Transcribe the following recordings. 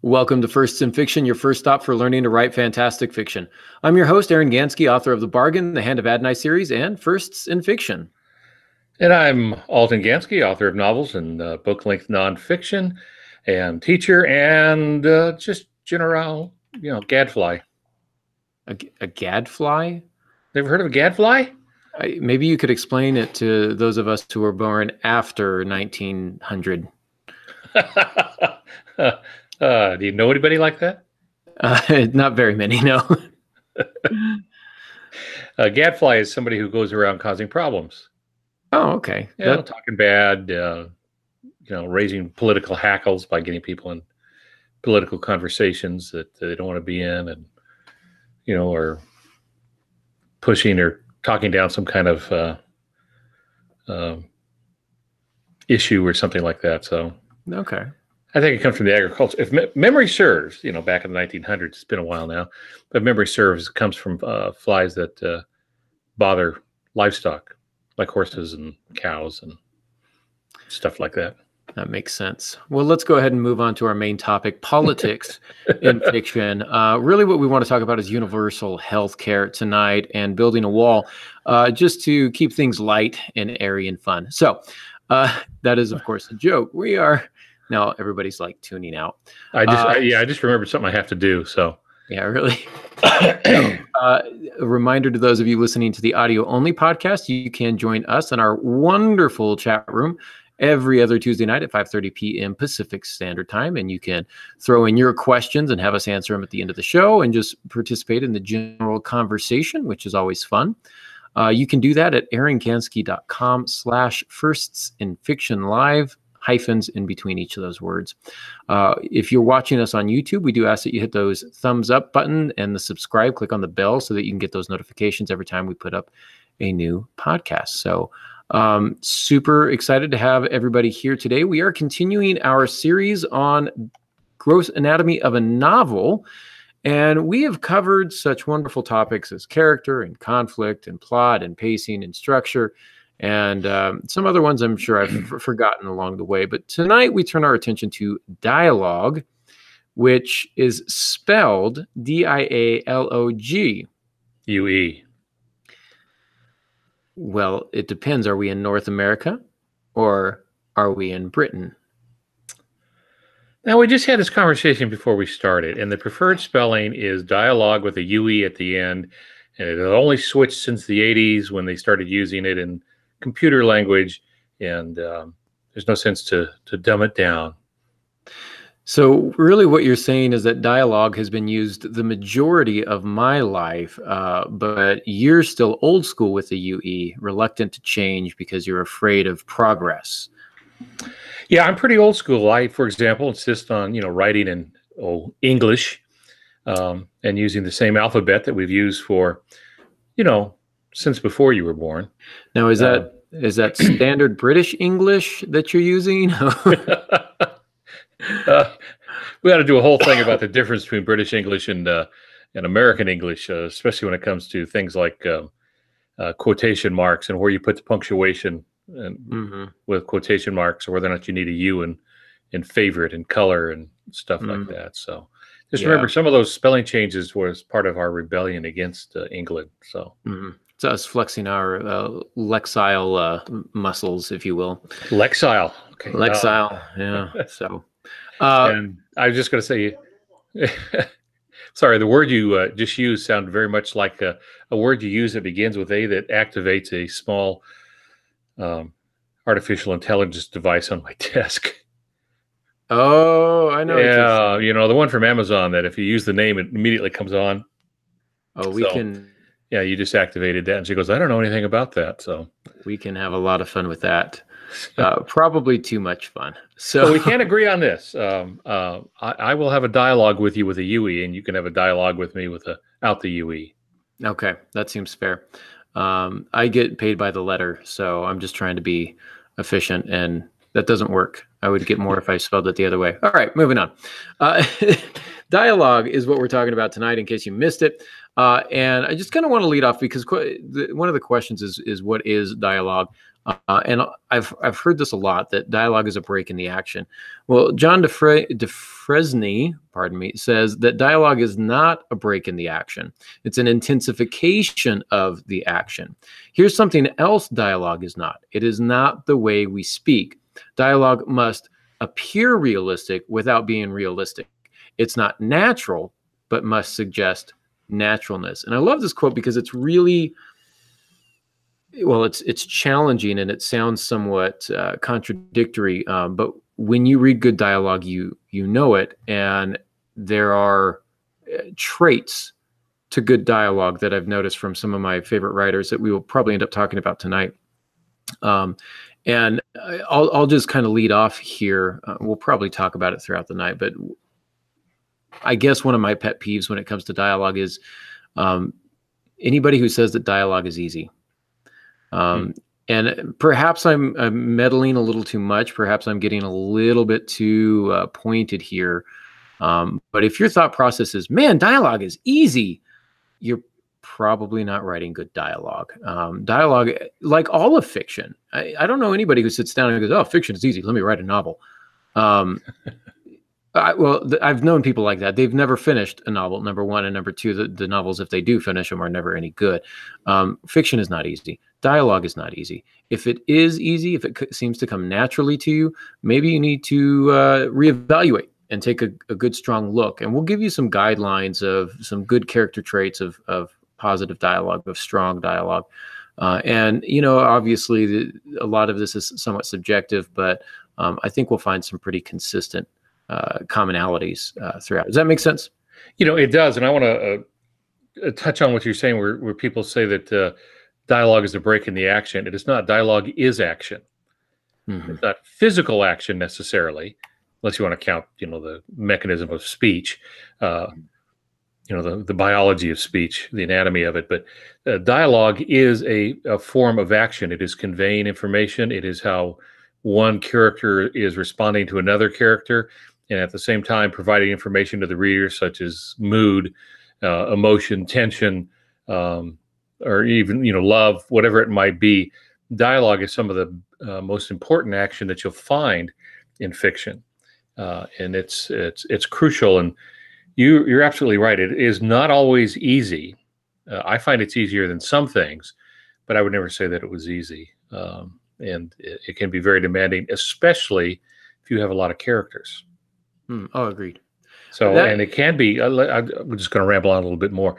Welcome to Firsts in Fiction, your first stop for learning to write fantastic fiction. I'm your host, Alton Gansky, author of The Bargain, the Hand of Adonai series, and Firsts in Fiction. And I'm Alton Gansky, author of novels and book-length nonfiction, and teacher, and just general, gadfly. A gadfly? Ever heard of a gadfly? Maybe you could explain it to those of us who were born after 1900. Do you know anybody like that? Not very many, no. A gadfly is somebody who goes around causing problems. Oh, okay. Talking bad, raising political hackles by getting people in political conversations that they don't want to be in, and or pushing or talking down some kind of issue or something like that. So, okay. I think it comes from the agriculture. If memory serves, back in the 1900s, it's been a while now, but memory serves, it comes from flies that bother livestock, like horses and cows and stuff like that. That makes sense. Well, let's go ahead and move on to our main topic, politics in fiction. Really what we want to talk about is universal health care tonight and building a wall, just to keep things light and airy and fun. So that is, of course, a joke. We are... Now everybody's like tuning out. I just remembered something I have to do. So yeah, really. A reminder to those of you listening to the audio only podcast, you can join us in our wonderful chat room every other Tuesday night at 5:30 p.m. Pacific Standard Time, and you can throw in your questions and have us answer them at the end of the show, and just participate in the general conversation, which is always fun. You can do that at aarongansky.com/firstsinfictionlive. Hyphens in between each of those words. If you're watching us on YouTube, we do ask that you hit those thumbs up button and the subscribe, click on the bell so that you can get those notifications every time we put up a new podcast. So super excited to have everybody here today. We are continuing our series on gross anatomy of a novel, and we have covered such wonderful topics as character and conflict and plot and pacing and structure, and some other ones I'm sure I've forgotten along the way. But tonight we turn our attention to dialogue, which is spelled D-I-A-L-O-G. U-E. Well, it depends. Are we in North America or are we in Britain? Now, we just had this conversation before we started, and the preferred spelling is dialogue with a U-E at the end, and it has only switched since the 80s when they started using it in computer language, and there's no sense to dumb it down. So really what you're saying is that dialogue has been used the majority of my life, but you're still old school with the UE, reluctant to change because you're afraid of progress. Yeah, I'm pretty old school. I, for example, insist on writing in English and using the same alphabet that we've used for since before you were born. Now, is that standard British English that you're using? We got to do a whole thing about the difference between British English and American English, especially when it comes to things like quotation marks and where you put the punctuation and with quotation marks, or whether or not you need a U in favorite and color and stuff like that. So just remember, some of those spelling changes was part of our rebellion against England. So. It's us flexing our lexile muscles, if you will. Lexile. Okay. Lexile, yeah. So, and I was just going to say, sorry, the word you just used sounded very much like a word you use that begins with A that activates a small artificial intelligence device on my desk. Oh, I know. Yeah, the one from Amazon that if you use the name, it immediately comes on. Oh, we can... Yeah, you just activated that. And she goes, I don't know anything about that. So we can have a lot of fun with that. Probably too much fun. So we can't agree on this. I will have a dialogue with you with a UE, and you can have a dialogue with me without the UE. Okay, that seems fair. I get paid by the letter, so I'm just trying to be efficient, and that doesn't work. I would get more if I spelled it the other way. All right, moving on. Dialogue is what we're talking about tonight, in case you missed it. And I just kind of want to lead off because one of the questions is what is dialogue? And I've heard this a lot, that dialogue is a break in the action. Well, John DeFresney, pardon me, says that dialogue is not a break in the action. It's an intensification of the action. Here's something else dialogue is not. It is not the way we speak. Dialogue must appear realistic without being realistic. It's not natural, but must suggest naturalness. And I love this quote because it's really, well, it's challenging and it sounds somewhat contradictory. But when you read good dialogue, you know it. And there are traits to good dialogue that I've noticed from some of my favorite writers that we will probably end up talking about tonight. And I'll just kind of lead off here. We'll probably talk about it throughout the night, but I guess one of my pet peeves when it comes to dialogue is anybody who says that dialogue is easy. And perhaps I'm meddling a little too much. Perhaps I'm getting a little bit too pointed here. But if your thought process is, man, dialogue is easy, you're probably not writing good dialogue. Dialogue, like all of fiction, I don't know anybody who sits down and goes, oh, fiction is easy, let me write a novel. I've known people like that. They've never finished a novel, number one. And number two, the novels, if they do finish them, are never any good. Fiction is not easy. Dialogue is not easy. If it is easy, if it seems to come naturally to you, maybe you need to reevaluate and take a good, strong look. And we'll give you some guidelines of some good character traits of positive dialogue, of strong dialogue. And, obviously, a lot of this is somewhat subjective, but I think we'll find some pretty consistent commonalities throughout. Does that make sense? It does. And I want to touch on what you're saying, where people say that dialogue is a break in the action. It is not. Dialogue is action. Mm-hmm. It's not physical action necessarily, unless you want to count, the mechanism of speech, the biology of speech, the anatomy of it. But dialogue is a form of action. It is conveying information. It is how one character is responding to another character, and at the same time providing information to the reader, such as mood, emotion, tension, or even love, whatever it might be. Dialogue is some of the most important action that you'll find in fiction, and it's crucial. And you're absolutely right. It is not always easy. I find it's easier than some things, but I would never say that it was easy. And it can be very demanding, especially if you have a lot of characters. Oh, agreed. So, and it can be, I'm just going to ramble on a little bit more.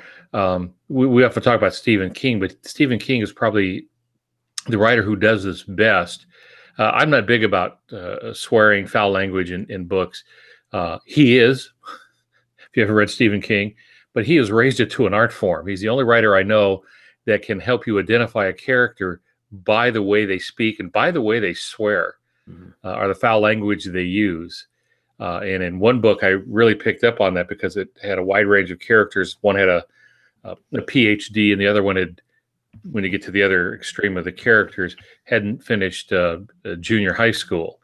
We often talk about Stephen King, but Stephen King is probably the writer who does this best. I'm not big about swearing, foul language in books. He is, if you ever read Stephen King, but he has raised it to an art form. He's the only writer I know that can help you identify a character by the way they speak and by the way they swear, or the foul language they use. And in one book, I really picked up on that because it had a wide range of characters. One had a PhD, and the other one had, when you get to the other extreme of the characters, hadn't finished junior high school.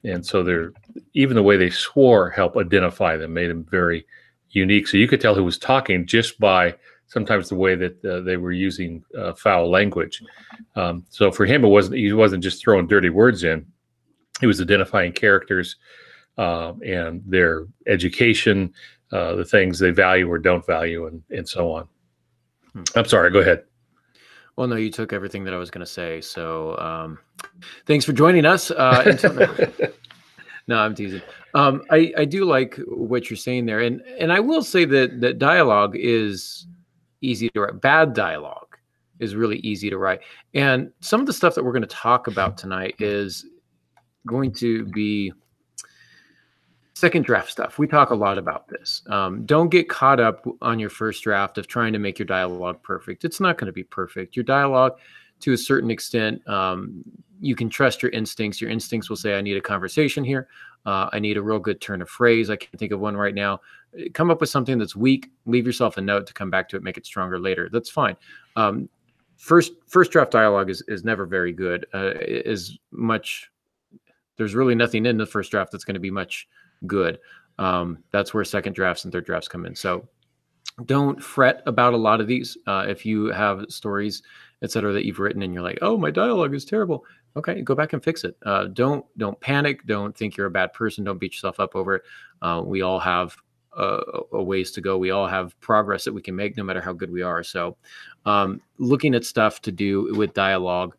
And so even the way they swore helped identify them, made them very unique. So you could tell who was talking just by sometimes the way that they were using foul language. So for him, he wasn't just throwing dirty words in. He was identifying characters and their education, the things they value or don't value, and so on. I'm sorry, go ahead. Well, no, you took everything that I was going to say. So thanks for joining us. No, I'm teasing. I do like what you're saying there. And I will say that dialogue is easy to write. Bad dialogue is really easy to write. And some of the stuff that we're going to talk about tonight is going to be second draft stuff. We talk a lot about this. Don't get caught up on your first draft of trying to make your dialogue perfect. It's not going to be perfect. Your dialogue, to a certain extent, you can trust your instincts. Your instincts will say, I need a conversation here. I need a real good turn of phrase. I can't think of one right now. Come up with something that's weak. Leave yourself a note to come back to it, make it stronger later. That's fine. First draft dialogue is never very good. There's really nothing in the first draft that's going to be much good. That's where second drafts and third drafts come in. So Don't fret about a lot of these. If you have stories, etc., that you've written and you're like, oh, my dialogue is terrible. Okay, go back and fix it. Don't panic. Don't think you're a bad person. Don't beat yourself up over it. We all have a ways to go. We all have progress that we can make, no matter how good we are. So, looking at stuff to do with dialogue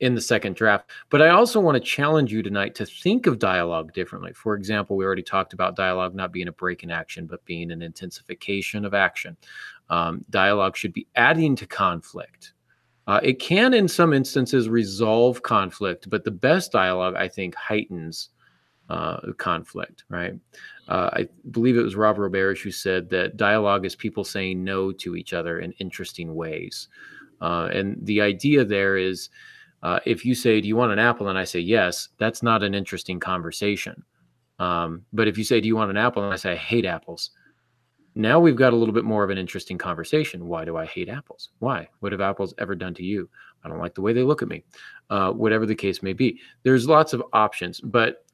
in the second draft. But I also want to challenge you tonight to think of dialogue differently. For example, we already talked about dialogue not being a break in action, but being an intensification of action. Dialogue should be adding to conflict. It can, in some instances, resolve conflict, but the best dialogue, I think, heightens conflict, right? I believe it was Rob Roberge who said that dialogue is people saying no to each other in interesting ways. And the idea there is, if you say, do you want an apple? And I say, yes, that's not an interesting conversation. But if you say, do you want an apple? And I say, I hate apples. Now we've got a little bit more of an interesting conversation. Why do I hate apples? Why? What have apples ever done to you? I don't like the way they look at me. Whatever the case may be. There's lots of options. But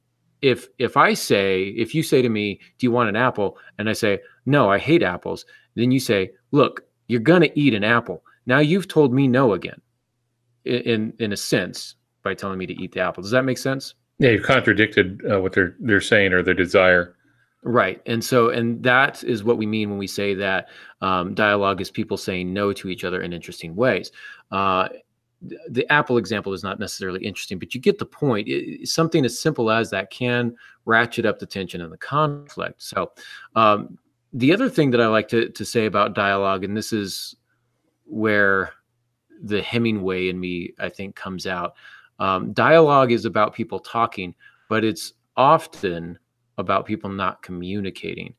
if you say to me, do you want an apple? And I say, no, I hate apples. Then you say, look, you're going to eat an apple. Now you've told me no again, in a sense, by telling me to eat the apple. Does that make sense? Yeah, you've contradicted what they're saying or their desire. Right. And that is what we mean when we say that dialogue is people saying no to each other in interesting ways. The apple example is not necessarily interesting, but you get the point. Something as simple as that can ratchet up the tension and the conflict. So the other thing that I like to say about dialogue, and this is where the Hemingway in me, I think, comes out. Dialogue is about people talking, but it's often about people not communicating.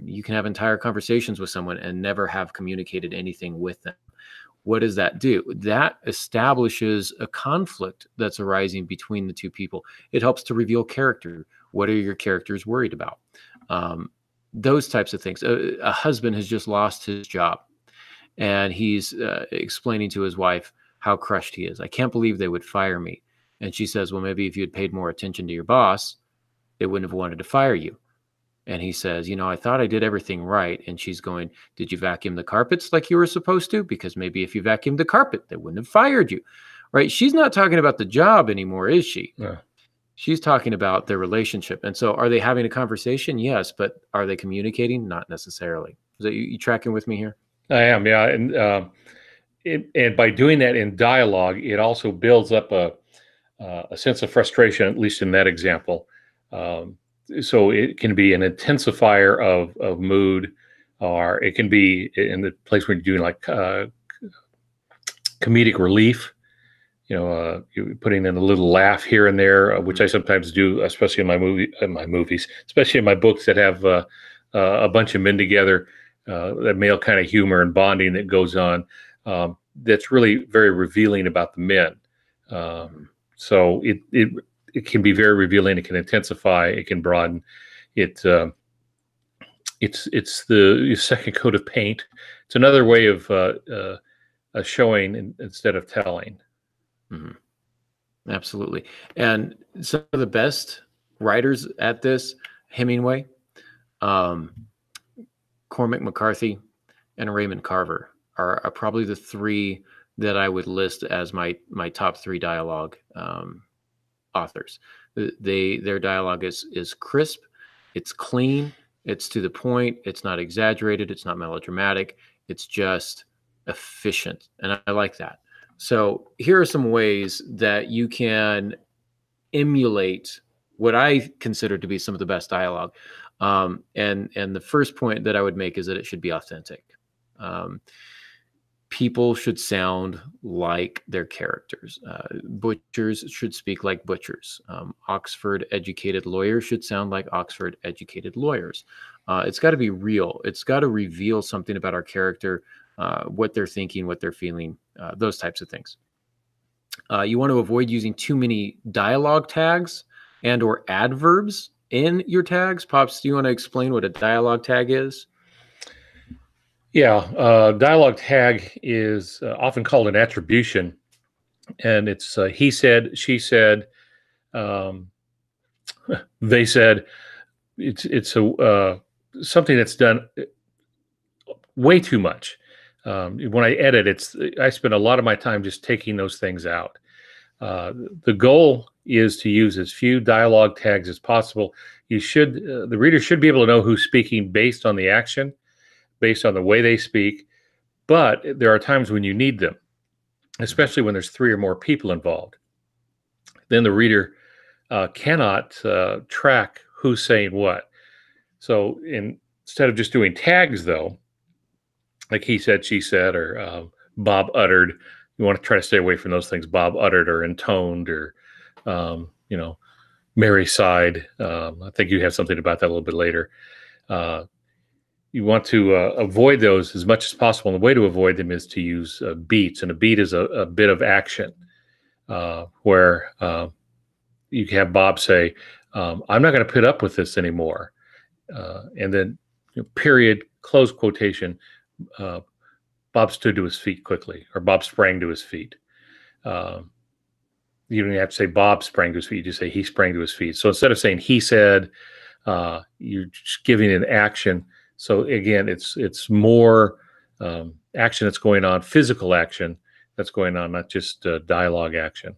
You can have entire conversations with someone and never have communicated anything with them. What does that do? That establishes a conflict that's arising between the two people. It helps to reveal character. What are your characters worried about? Those types of things. A husband has just lost his job, and he's explaining to his wife how crushed he is. I can't believe they would fire me. And she says, well, maybe if you had paid more attention to your boss, they wouldn't have wanted to fire you. And he says, I thought I did everything right. And she's going, did you vacuum the carpets like you were supposed to? Because maybe if you vacuumed the carpet, they wouldn't have fired you, right? She's not talking about the job anymore, is she? Yeah. She's talking about their relationship. And so are they having a conversation? Yes. But are they communicating? Not necessarily. Is that you tracking with me here? I am, yeah. And by doing that in dialogue, it also builds up a sense of frustration, at least in that example. So it can be an intensifier of mood, or it can be in the place where you're doing like comedic relief. You're putting in a little laugh here and there, which I sometimes do, especially in my movies, especially in my books that have a bunch of men together, that male kind of humor and bonding that goes on. That's really very revealing about the men. So it can be very revealing. It can intensify. It can broaden. It's the second coat of paint. It's another way of showing instead of telling. Mm-hmm. Absolutely. And some of the best writers at this, Hemingway, Cormac McCarthy, and Raymond Carver are probably the three that I would list as my top three dialogue authors. Their dialogue is crisp, it's clean, it's to the point, it's not exaggerated, it's not melodramatic, it's just efficient, and I like that. So here are some ways that you can emulate what I consider to be some of the best dialogue. And the first point that I would make is that it should be authentic. People should sound like their characters. Butchers should speak like butchers. Oxford-educated lawyers should sound like Oxford-educated lawyers. It's got to be real. It's got to reveal something about our character, what they're thinking, what they're feeling, those types of things. You want to avoid using too many dialogue tags and or adverbs in your tags. Pops, do you want to explain what a dialogue tag is? Yeah, dialogue tag is often called an attribution, and it's he said, she said, they said. It's something that's done way too much. When I edit, I spend a lot of my time just taking those things out. The goal is to use as few dialogue tags as possible. The reader should be able to know who's speaking based on the action, based on the way they speak. But there are times when you need them, especially when there's 3 or more people involved. Then the reader cannot track who's saying what. So instead of just doing tags, though, like he said, she said, or Bob uttered, you want to try to stay away from those things. Bob uttered or intoned or, Mary sighed. I think you have something about that a little bit later. You want to avoid those as much as possible. And the way to avoid them is to use beats. And a beat is a bit of action where you can have Bob say, I'm not going to put up with this anymore. And then, period, close quotation, Bob stood to his feet quickly, or Bob sprang to his feet. You don't even have to say Bob sprang to his feet. You just say he sprang to his feet. So instead of saying he said, you're just giving an action. So again, it's more action that's going on, physical action that's going on, not just dialogue action.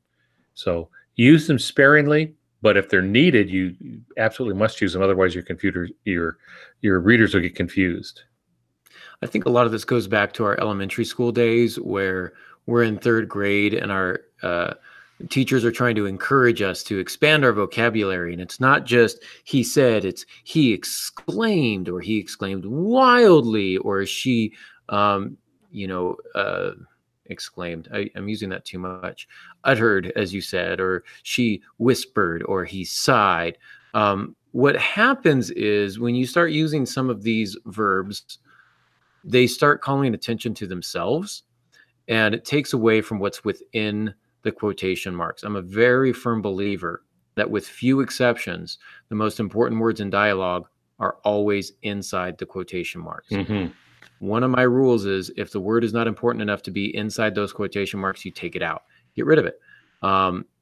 So use them sparingly, but if they're needed, you absolutely must use them. Otherwise, your readers will get confused. I think a lot of this goes back to our elementary school days where we're in 3rd grade and our teachers are trying to encourage us to expand our vocabulary. And it's not just he said, it's he exclaimed, or he exclaimed wildly, or she, exclaimed. I'm using that too much. Uttered, as you said, or she whispered, or he sighed. What happens is when you start using some of these verbs, they start calling attention to themselves, and it takes away from what's within the quotation marks. I'm a very firm believer that with few exceptions, the most important words in dialogue are always inside the quotation marks. Mm-hmm. One of my rules is if the word is not important enough to be inside those quotation marks, you take it out, get rid of it.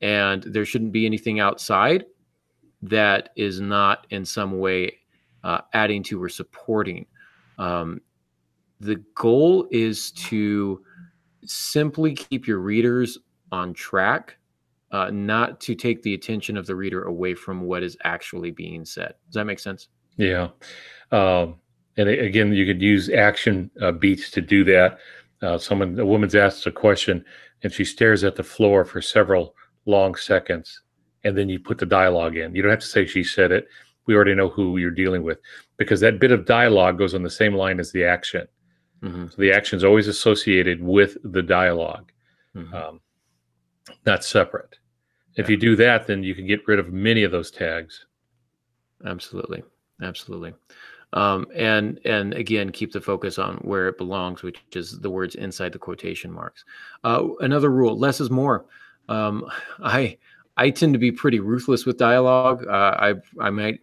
And there shouldn't be anything outside that is not in some way adding to or supporting. The goal is to simply keep your readers on track, not to take the attention of the reader away from what is actually being said. Does that make sense? Yeah. And again, you could use action beats to do that. A woman's asked a question and she stares at the floor for several long seconds, and then you put the dialogue in. You don't have to say she said it. We already know who you're dealing with, because that bit of dialogue goes on the same line as the action. Mm-hmm. So the action is always associated with the dialogue, not separate. If you do that, then you can get rid of many of those tags. Absolutely. And again, keep the focus on where it belongs, which is the words inside the quotation marks. Another rule: less is more. I tend to be pretty ruthless with dialogue.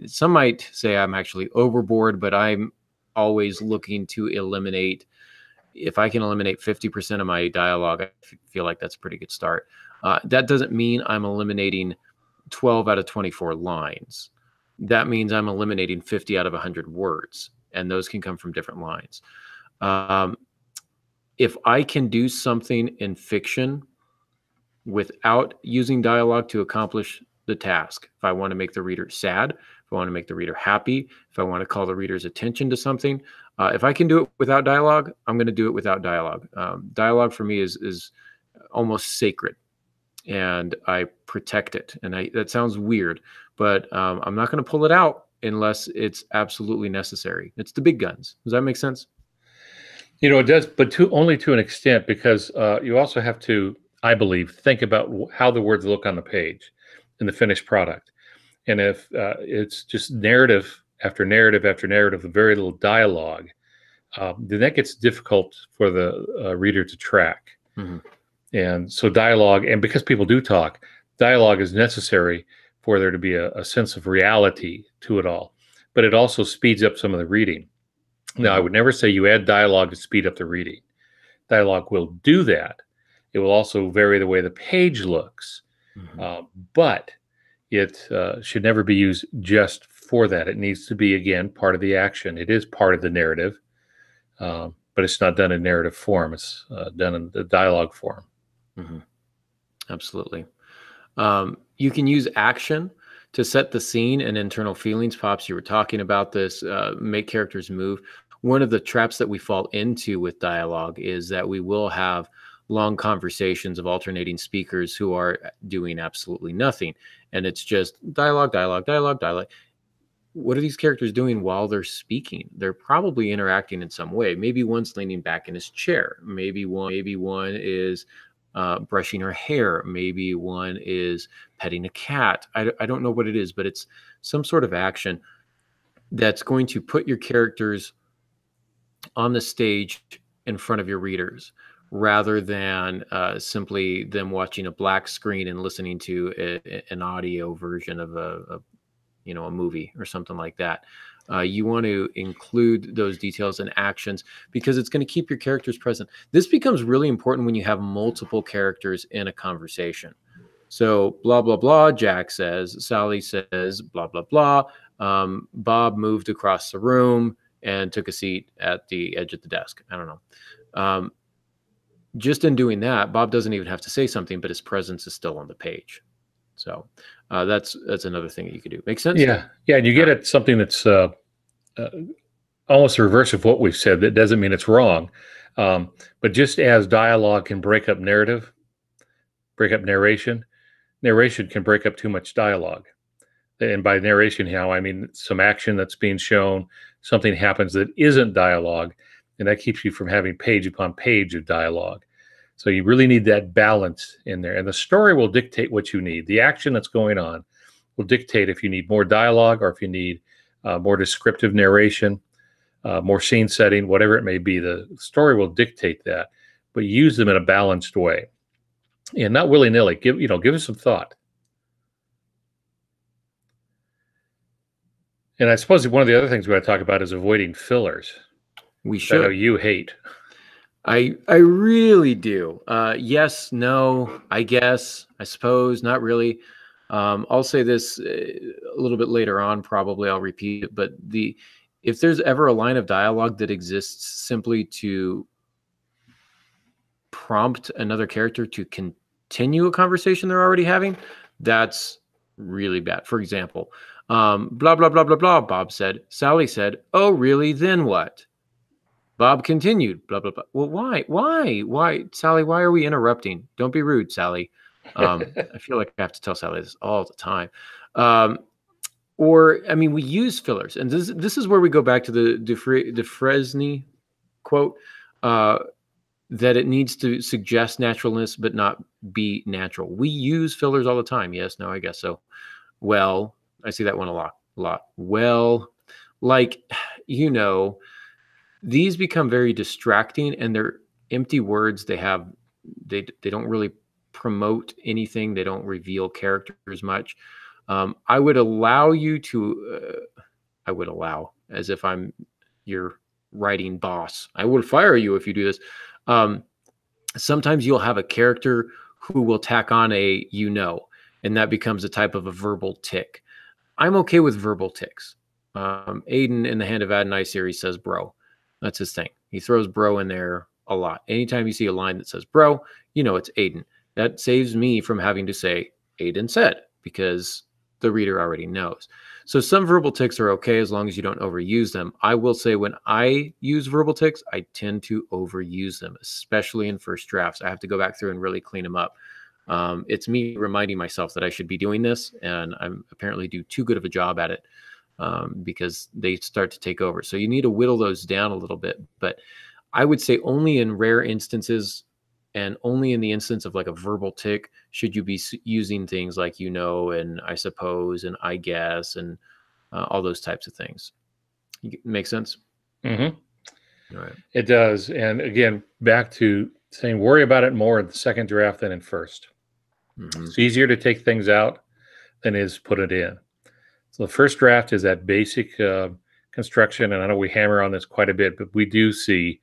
Some might say I'm actually overboard, but I'm always looking to eliminate. If I can eliminate 50% of my dialogue, I feel like that's a pretty good start. That doesn't mean I'm eliminating 12 out of 24 lines. That means I'm eliminating 50 out of 100 words, and those can come from different lines. If I can do something in fiction without using dialogue to accomplish the task, if I want to make the reader sad, if I want to make the reader happy, if I want to call the reader's attention to something, if I can do it without dialogue, I'm going to do it without dialogue. Dialogue for me is almost sacred, and I protect it. And that sounds weird, but I'm not going to pull it out unless it's absolutely necessary. It's the big guns. Does that make sense? It does, but only to an extent, because you also have to, I believe, think about how the words look on the page in the finished product. And if it's just narrative after narrative after narrative with very little dialogue, then that gets difficult for the reader to track. Mm-hmm. And so dialogue, and because people do talk, dialogue is necessary for there to be a sense of reality to it all. But it also speeds up some of the reading. Now, I would never say you add dialogue to speed up the reading. Dialogue will do that. It will also vary the way the page looks. Mm-hmm. But it should never be used just for that. It needs to be, again, part of the action. It is part of the narrative. but it's not done in narrative form. It's done in the dialogue form. Mm-hmm. Absolutely. You can use action to set the scene and internal feelings. Pops, you were talking about this, make characters move. One of the traps that we fall into with dialogue is that we will have long conversations of alternating speakers who are doing absolutely nothing. And it's just dialogue, dialogue, dialogue, dialogue. What are these characters doing while they're speaking? They're probably interacting in some way. Maybe one's leaning back in his chair. Maybe one is brushing her hair. Maybe one is petting a cat. I don't know what it is, but it's some sort of action that's going to put your characters on the stage in front of your readers, rather than simply them watching a black screen and listening to an audio version of a movie or something like that. You want to include those details and actions because it's going to keep your characters present. This becomes really important when you have multiple characters in a conversation. So blah, blah, blah, Jack says, Sally says, blah, blah, blah. Bob moved across the room and took a seat at the edge of the desk. I don't know. Just in doing that, Bob doesn't even have to say something, but his presence is still on the page. So that's another thing that you could do. Make sense? Yeah. And you get at something that's almost the reverse of what we've said. That doesn't mean it's wrong. But just as dialogue can break up narration can break up too much dialogue. And by narration, I mean some action that's being shown, something happens that isn't dialogue, and that keeps you from having page upon page of dialogue. So you really need that balance in there. And the story will dictate what you need. The action that's going on will dictate if you need more dialogue or if you need more descriptive narration, more scene setting, whatever it may be. The story will dictate that, but use them in a balanced way. And not willy-nilly. Give it some thought. And I suppose one of the other things we want to talk about is avoiding fillers. We should. I know you hate. I really do. Yes, no, I guess, I suppose, not really. I'll say this a little bit later on, probably I'll repeat it, but if there's ever a line of dialogue that exists simply to prompt another character to continue a conversation they're already having, that's really bad. For example, blah, blah, blah, blah, blah, Bob said. Sally said, oh, really? Then what? Bob continued, blah, blah, blah. Well, why, Sally, why are we interrupting? Don't be rude, Sally. I feel like I have to tell Sally this all the time. We use fillers. And this is where we go back to the Fresney quote, that it needs to suggest naturalness, but not be natural. We use fillers all the time. Yes, no, I guess so. Well, I see that one a lot. Well, these become very distracting, and they're empty words. They don't really promote anything. They don't reveal characters much. I would allow you to, as if I'm your writing boss. I will fire you if you do this. Sometimes you'll have a character who will tack on and that becomes a type of a verbal tick. I'm okay with verbal ticks. Aiden in the Hand of Adonai series says bro. That's his thing. He throws bro in there a lot. Anytime you see a line that says bro, it's Aiden. That saves me from having to say Aiden said, because the reader already knows. So some verbal ticks are okay as long as you don't overuse them. I will say when I use verbal ticks, I tend to overuse them, especially in first drafts. I have to go back through and really clean them up. It's me reminding myself that I should be doing this, and I'm apparently do too good of a job at it. Because they start to take over. So you need to whittle those down a little bit. But I would say only in rare instances, and only in the instance of like a verbal tick, should you be using things like and I suppose and I guess and all those types of things. Make sense? Mm-hmm. All right. It does. And again, back to saying worry about it more in the second draft than in first. Mm-hmm. It's easier to take things out than it is put it in. So the first draft is that basic construction, and I know we hammer on this quite a bit, but we do see,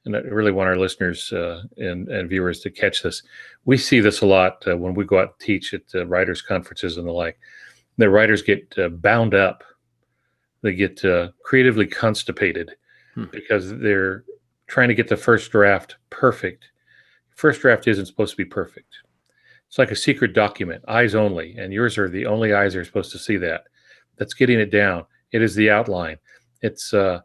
and I really want our listeners and viewers to catch this. We see this a lot when we go out and teach at writers' conferences and the like. The writers get bound up. They get creatively constipated because they're trying to get the first draft perfect. First draft isn't supposed to be perfect. It's like a secret document, eyes only, and yours are the only eyes that are supposed to see that. That's getting it down. It is the outline. It's the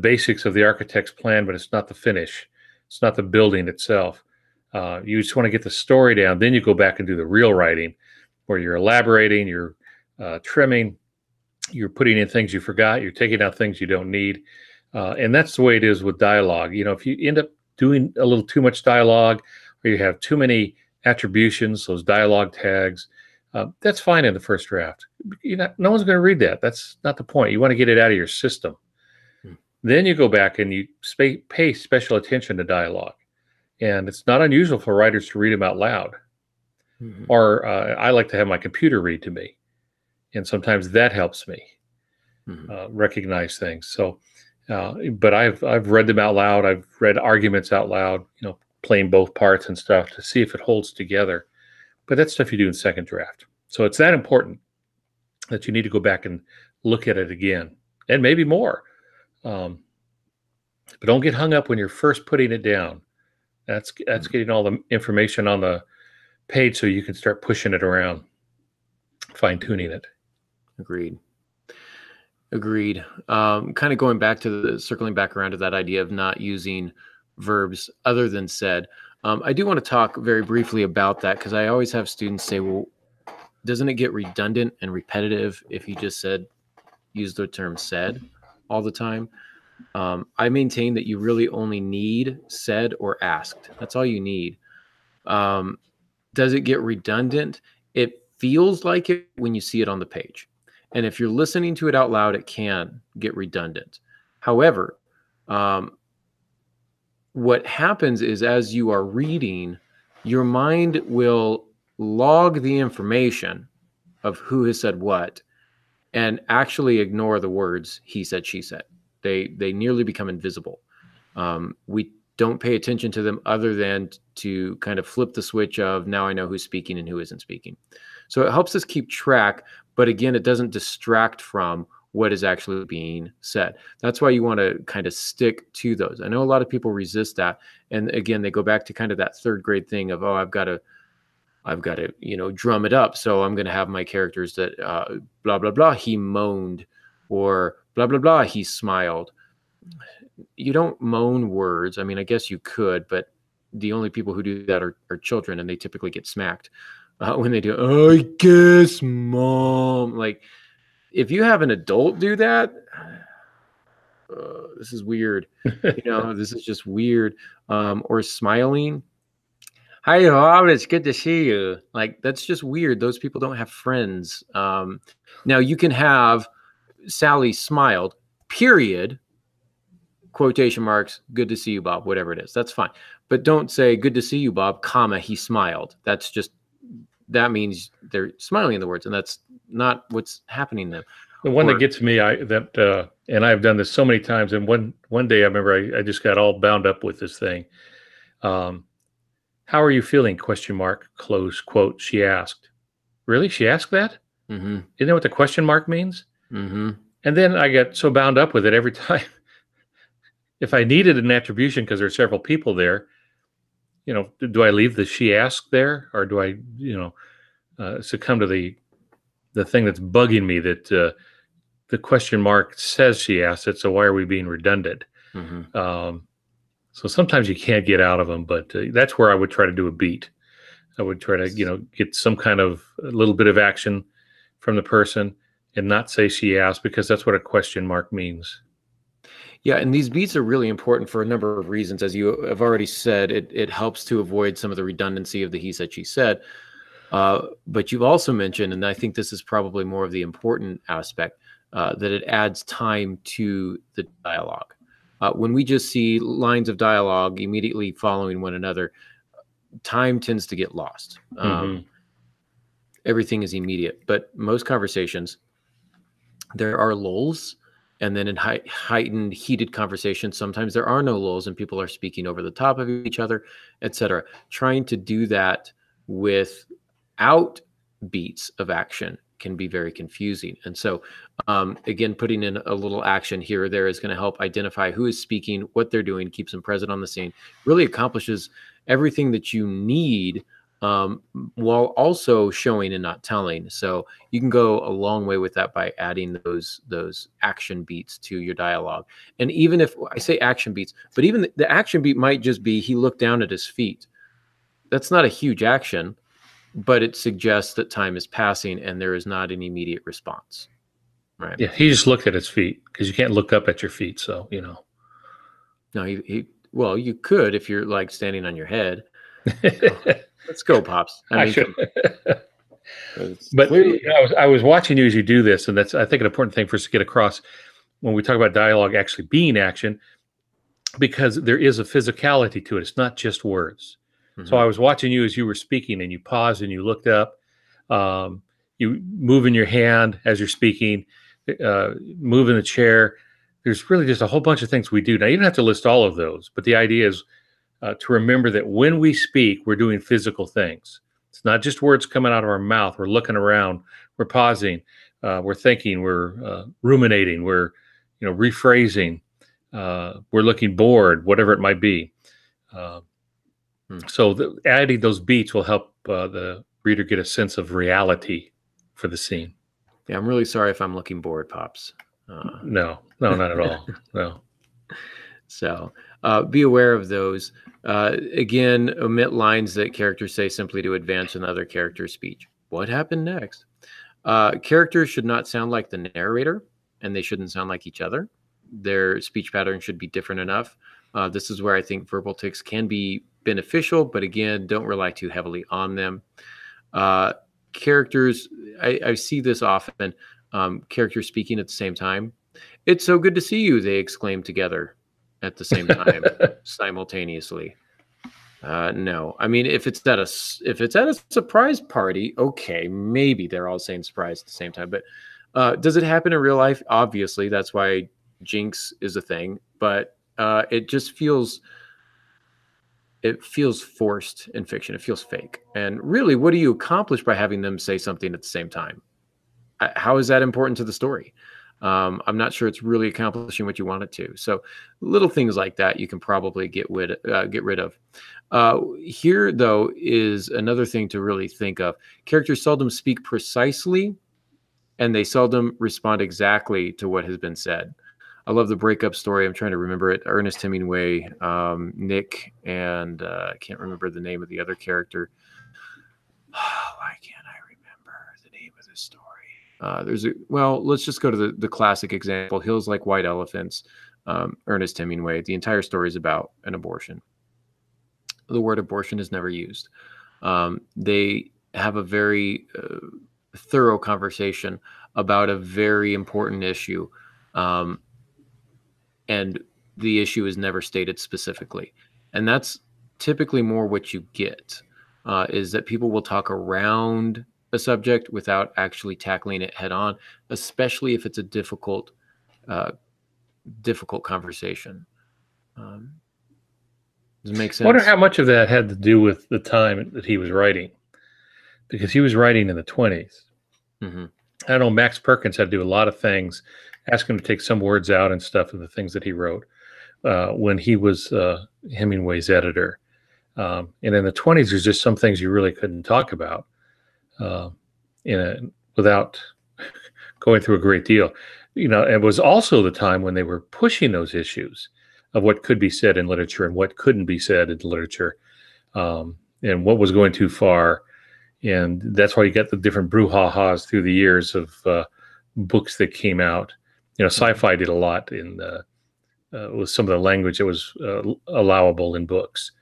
basics of the architect's plan, but it's not the finish. It's not the building itself. You just want to get the story down. Then you go back and do the real writing, where you're elaborating, you're trimming, you're putting in things you forgot, you're taking out things you don't need. And that's the way it is with dialogue. You know, if you end up doing a little too much dialogue, or you have too many attributions, those dialogue tags, that's fine in the first draft. No one's going to read that. That's not the point. You want to get it out of your system. Then you go back and you pay special attention to dialogue. And it's not unusual for writers to read them out loud. Or I like to have my computer read to me. And sometimes that helps me recognize things. So, but I've read them out loud. I've read arguments out loud, you know, playing both parts and stuff to see if it holds together. But that's stuff you do in second draft. So it's that important that you need to go back and look at it again, and maybe more. But don't get hung up when you're first putting it down. That's getting all the information on the page so you can start pushing it around, fine-tuning it. Agreed. Kind of going back to circling back around to that idea of not using verbs other than said. I do want to talk very briefly about that, because I always have students say, well, doesn't it get redundant and repetitive if you just use the term said all the time? I maintain that you really only need said or asked. That's all you need. Does it get redundant? It feels like it when you see it on the page. And if you're listening to it out loud, it can get redundant. However, what happens is as you are reading, your mind will log the information of who has said what and actually ignore the words he said, she said. They nearly become invisible. We don't pay attention to them other than to kind of flip the switch of now I know who's speaking and who isn't speaking. So it helps us keep track, but again, it doesn't distract from what is actually being said. That's why you want to kind of stick to those. I know a lot of people resist that. And again, they go back to kind of that third grade thing of, oh, I've got to, you know, drum it up. So I'm going to have my characters that blah, blah, blah, he moaned, or blah, blah, blah, he smiled. You don't moan words. I mean, I guess you could, but the only people who do that are children, and they typically get smacked when they do, I guess, mom. Like, if you have an adult do that, this is weird. You know, this is just weird. Or smiling. Hi, Rob, it's good to see you. Like, that's just weird. Those people don't have friends. Now, you can have Sally smiled, period, quotation marks, good to see you, Bob, whatever it is. That's fine. But don't say, good to see you, Bob, comma, he smiled. That means they're smiling in the words, and that's not what's happening to them. The one that gets me, and I've done this so many times, and one day I remember I just got all bound up with this thing. How are you feeling? Question mark, close quote, she asked. Really? She asked that? Mm-hmm. Isn't that what the question mark means? Mm-hmm. And then I get so bound up with it every time. If I needed an attribution because there's several people there, you know, do I leave the she asked there, or do I, you know, succumb to the thing that's bugging me that the question mark says she asked it, so why are we being redundant? Mm-hmm. So sometimes you can't get out of them, but that's where I would try to do a beat. I would try to, you know, get some kind of a little bit of action from the person and not say she asked, because that's what a question mark means. Yeah, and these beats are really important for a number of reasons. As you have already said, it helps to avoid some of the redundancy of the he said, she said. But you've also mentioned, and I think this is probably more of the important aspect, that it adds time to the dialogue. When we just see lines of dialogue immediately following one another, time tends to get lost. Everything is immediate, but most conversations, there are lulls. And then in heightened, heated conversations, sometimes there are no lulls and people are speaking over the top of each other, etc. Trying to do that without beats of action can be very confusing. And so, again, putting in a little action here or there is going to help identify who is speaking, what they're doing, keeps them present on the scene, really accomplishes everything that you need, while also showing and not telling. So you can go a long way with that by adding those action beats to your dialogue. And even if I say action beats, but even the action beat might just be he looked down at his feet. That's not a huge action, but it suggests that time is passing and there is not an immediate response. Right. Yeah, he just looked at his feet because you can't look up at your feet. So, you know. No, well, you could if you're like standing on your head. Let's go, Pops. I mean, but clearly, I was watching you as you do this, and that's, I think, an important thing for us to get across when we talk about dialogue actually being action, because there is a physicality to it. It's not just words. Mm-hmm. So I was watching you as you were speaking, and you paused and you looked up. You moving your hand as you're speaking, moving the chair. There's really just a whole bunch of things we do. Now, you don't have to list all of those, but the idea is to remember that when we speak, we're doing physical things. It's not just words coming out of our mouth. We're looking around, we're pausing, we're thinking, we're ruminating, we're rephrasing, we're looking bored, whatever it might be. So adding those beats will help the reader get a sense of reality for the scene. Yeah, I'm really sorry if I'm looking bored, Pops. No, not at all. No. So be aware of those. Again, omit lines that characters say simply to advance another character's speech. What happened next? Characters should not sound like the narrator, and they shouldn't sound like each other. Their speech pattern should be different enough. This is where I think verbal tics can be beneficial, but again, don't rely too heavily on them. Characters, I see this often, characters speaking at the same time. It's so good to see you, they exclaim together at the same time, simultaneously. No, I mean, if it's at a surprise party, okay, maybe they're all saying surprise at the same time. But does it happen in real life? Obviously, that's why jinx is a thing. But it just feels forced in fiction. It feels fake. And really, what do you accomplish by having them say something at the same time? How is that important to the story? I'm not sure it's really accomplishing what you want it to. So little things like that you can probably get rid of. Here, though, is another thing to really think of. Characters seldom speak precisely, and they seldom respond exactly to what has been said. I love the breakup story. I'm trying to remember it. Ernest Hemingway, Nick, and I can't remember the name of the other character. Why can't I remember the name of this story? Let's just go to the classic example, Hills Like White Elephants, Ernest Hemingway. The entire story is about an abortion. The word abortion is never used. They have a very thorough conversation about a very important issue. And the issue is never stated specifically. And that's typically more what you get, is that people will talk around a subject without actually tackling it head on, especially if it's a difficult conversation. Does it make sense? I wonder how much of that had to do with the time that he was writing, because he was writing in the 20s. Mm-hmm. I know Max Perkins had to do a lot of things, ask him to take some words out and stuff of the things that he wrote when he was Hemingway's editor. And in the 20s, there's just some things you really couldn't talk about without going through a great deal. It was also the time when they were pushing those issues of what could be said in literature and what couldn't be said in literature, and what was going too far. And that's why you get the different brouhahas through the years of books that came out. Sci-fi did a lot with some of the language that was allowable in books,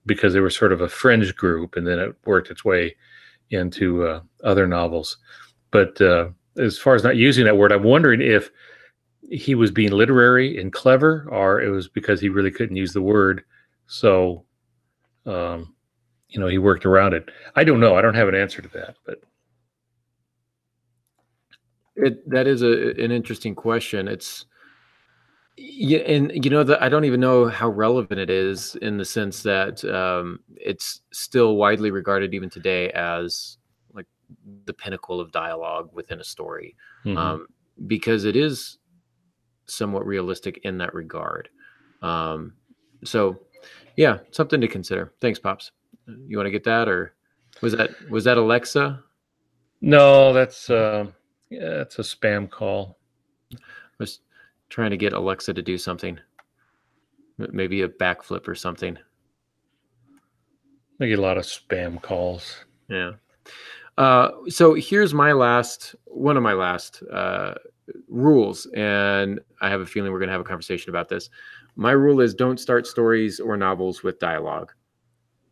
because they were sort of a fringe group, and then it worked its way into other novels. But as far as not using that word, I'm wondering if he was being literary and clever, or it was because he really couldn't use the word. So, he worked around it. I don't know. I don't have an answer to that, but that is an interesting question. It's and I don't even know how relevant it is, in the sense that it's still widely regarded even today as like the pinnacle of dialogue within a story, Mhm. because it is somewhat realistic in that regard. So yeah, something to consider. Thanks, Pops. You want to get that, or was that Alexa? No, that's yeah, it's a spam call. I was trying to get Alexa to do something, maybe a backflip or something. I get a lot of spam calls. Yeah. So here's one of my last rules, and I have a feeling we're going to have a conversation about this. My rule is don't start stories or novels with dialogue.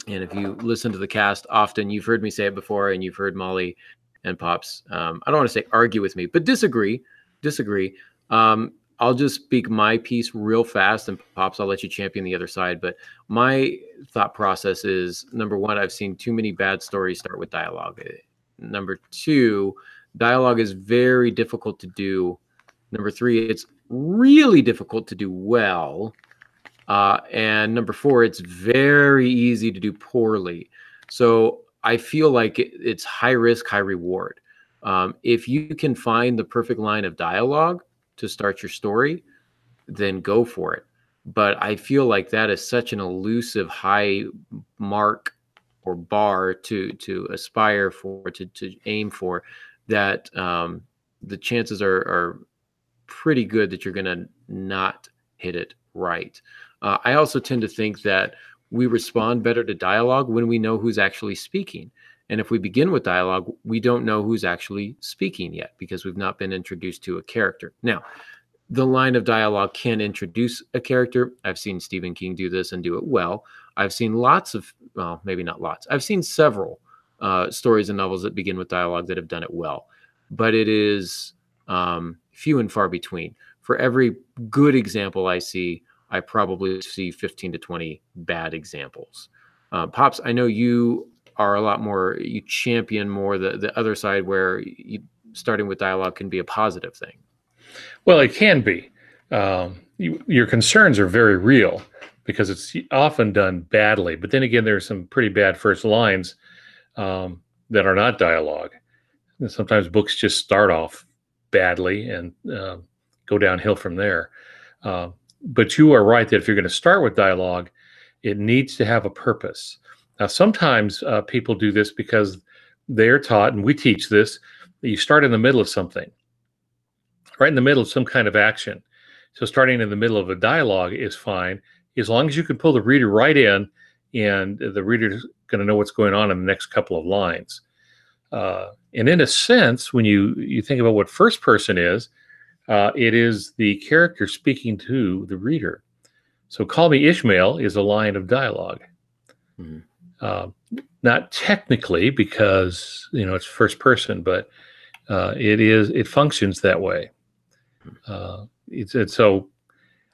And if you listen to the cast often, you've heard me say it before, and you've heard Molly and Pops. I don't want to say argue with me, but disagree. I'll just speak my piece real fast, and Pops, I'll let you champion the other side. But my thought process is, number one, I've seen too many bad stories start with dialogue. Number two, dialogue is very difficult to do. Number three, it's really difficult to do well. And number four, it's very easy to do poorly. So I feel like it's high risk, high reward. If you can find the perfect line of dialogue to start your story, then go for it. But I feel like that is such an elusive high mark or bar to aspire for, to aim for, that the chances are pretty good that you're going to not hit it right. I also tend to think that we respond better to dialogue when we know who's actually speaking. And if we begin with dialogue, we don't know who's actually speaking yet because we've not been introduced to a character. Now, the line of dialogue can introduce a character. I've seen Stephen King do this and do it well. I've seen well, maybe not lots. I've seen several stories and novels that begin with dialogue that have done it well, but it is few and far between. For every good example I see, I probably see 15 to 20 bad examples. Pops, I know you are a lot more, you champion more the other side where starting with dialogue can be a positive thing. Well, it can be. Your concerns are very real because it's often done badly. But then again, there's some pretty bad first lines that are not dialogue. And sometimes books just start off badly and go downhill from there. But you are right that if you're going to start with dialogue, it needs to have a purpose. Now, sometimes people do this because they're taught, and we teach this, that you start in the middle of something, right in the middle of some kind of action. So starting in the middle of a dialogue is fine, as long as you can pull the reader right in, and the reader's going to know what's going on in the next couple of lines. And in a sense, when you think about what first person is, it is the character speaking to the reader. So "Call Me Ishmael" is a line of dialogue. Not technically because it's first person, but it functions that way. So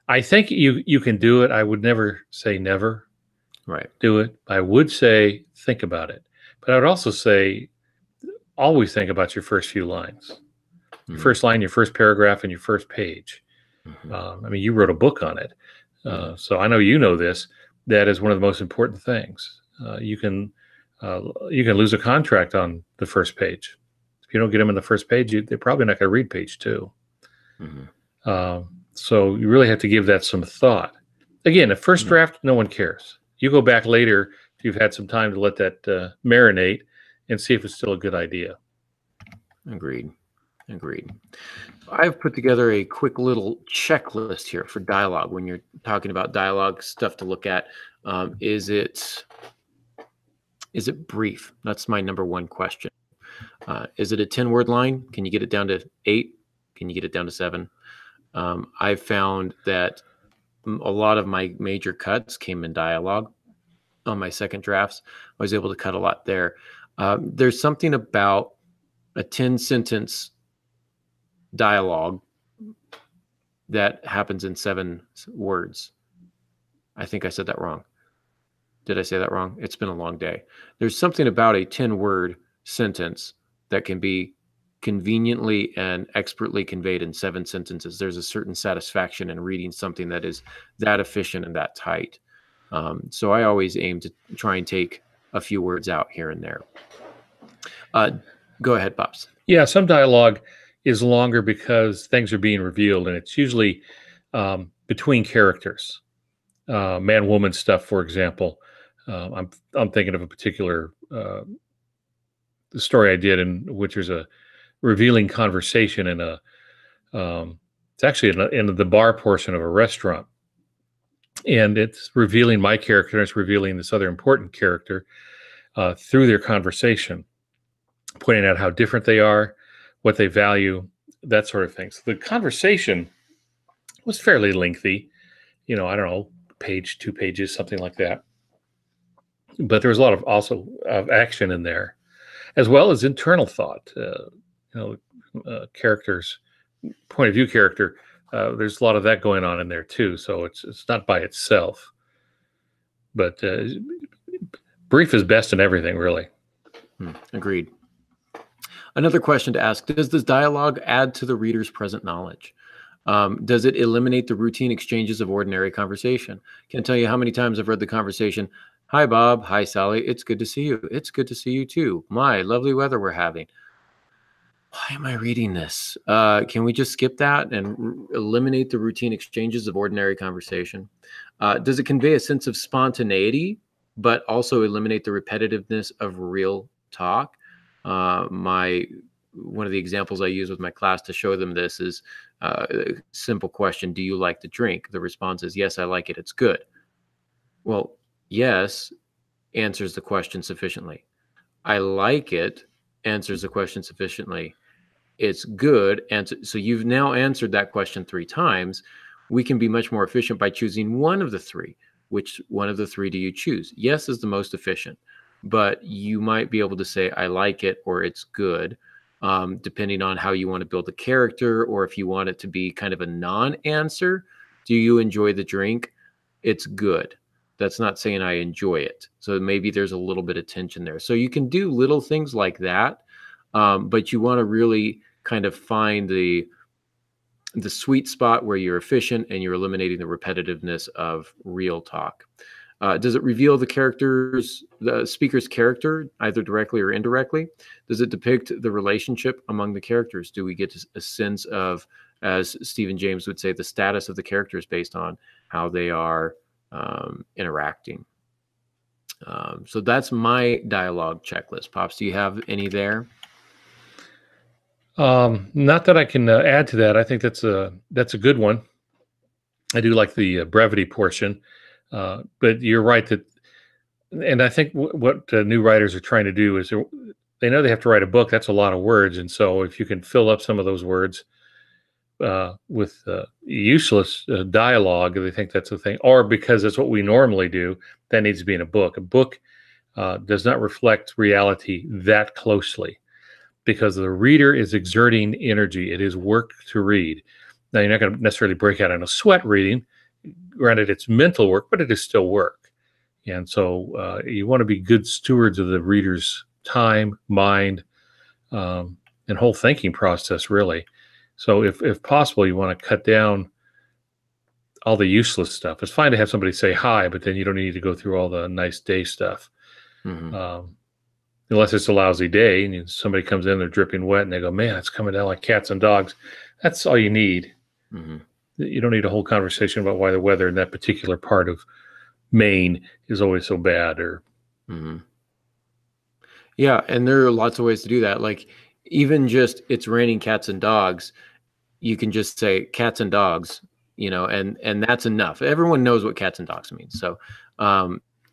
I think you can do it. I would never say never. Right. Do it. I would say think about it, but I would also say always think about your first few lines, your first line, your first paragraph, and your first page. I mean, you wrote a book on it, so I know you know this. That is one of the most important things. You can lose a contract on the first page if you don't get them in the first page. They're probably not going to read page 2. So you really have to give that some thought. Again, the first draft, no one cares. You go back later if you've had some time to let that marinate and see if it's still a good idea. Agreed. I've put together a quick little checklist here for dialogue. When you're talking about dialogue stuff to look at, is it brief? That's my number one question. Is it a 10-word line? Can you get it down to 8? Can you get it down to 7? I've found that a lot of my major cuts came in dialogue. On my second drafts, I was able to cut a lot there. There's something about a 10-sentence dialogue that happens in 7 words. I think I said that wrong. Did I say that wrong? It's been a long day. There's something about a 10-word sentence that can be conveniently and expertly conveyed in 7 sentences. There's a certain satisfaction in reading something that is that efficient and that tight. So I always aim to try and take a few words out here and there. Go ahead, Pops. Yeah, some dialogue is longer because things are being revealed, and it's usually between characters. Man woman stuff, for example. I'm thinking of a particular story I did in which there's a revealing conversation in a it's actually in the bar portion of a restaurant, and it's revealing my character and it's revealing this other important character through their conversation, pointing out how different they are, what they value, that sort of thing. So the conversation was fairly lengthy, I don't know, page, 2 pages, something like that. But there was a lot of also of action in there, as well as internal thought. Characters, point of view character. There's a lot of that going on in there too. So it's not by itself, but brief is best in everything, really. Agreed. Another question to ask: does this dialogue add to the reader's present knowledge? Does it eliminate the routine exchanges of ordinary conversation? Can't tell you how many times I've read the conversation. Hi, Bob. Hi, Sally. It's good to see you. It's good to see you too. My lovely weather we're having. Why am I reading this? Can we just skip that and eliminate the routine exchanges of ordinary conversation? Does it convey a sense of spontaneity, but also eliminate the repetitiveness of real talk? One of the examples I use with my class to show them this is a simple question: do you like the drink? The response is, yes, I like it. It's good. Well, yes answers the question sufficiently. I like it answers the question sufficiently. It's good. And so you've now answered that question 3 times. We can be much more efficient by choosing one of the 3. Which one of the 3 do you choose? Yes is the most efficient, but you might be able to say, I like it, or it's good, depending on how you want to build the character, or if you want it to be kind of a non-answer. Do you enjoy the drink? It's good. That's not saying I enjoy it. So maybe there's a little bit of tension there. So you can do little things like that, but you want to really kind of find the sweet spot where you're efficient and you're eliminating the repetitiveness of real talk. Does it reveal the speaker's character, either directly or indirectly? Does it depict the relationship among the characters? Do we get a sense of, as Stephen James would say, the status of the characters based on how they are interacting? So that's my dialogue checklist. Pops, do you have any there? Not that I can add to that. I think that's a good one. I do like the brevity portion, but you're right and I think what new writers are trying to do is they know they have to write a book. That's a lot of words, and so if you can fill up some of those words with useless dialogue, they think that's the thing, or because that's what we normally do, that needs to be in a book. A book does not reflect reality that closely, because the reader is exerting energy. It is work to read. Now, you're not going to necessarily break out in a sweat reading. Granted, it's mental work, but it is still work. And so you want to be good stewards of the reader's time, mind, and whole thinking process, really. So if possible, you want to cut down all the useless stuff. It's fine to have somebody say hi, but then you don't need to go through all the nice day stuff. Mm-hmm. Unless it's a lousy day and somebody comes in, they're dripping wet, and they go, man, it's coming down like cats and dogs. That's all you need. Mm-hmm. You don't need a whole conversation about why the weather in that particular part of Maine is always so bad. Mm-hmm. Yeah, and there are lots of ways to do that. Like even just it's raining cats and dogs, you can just say cats and dogs, and that's enough. Everyone knows what cats and dogs means. So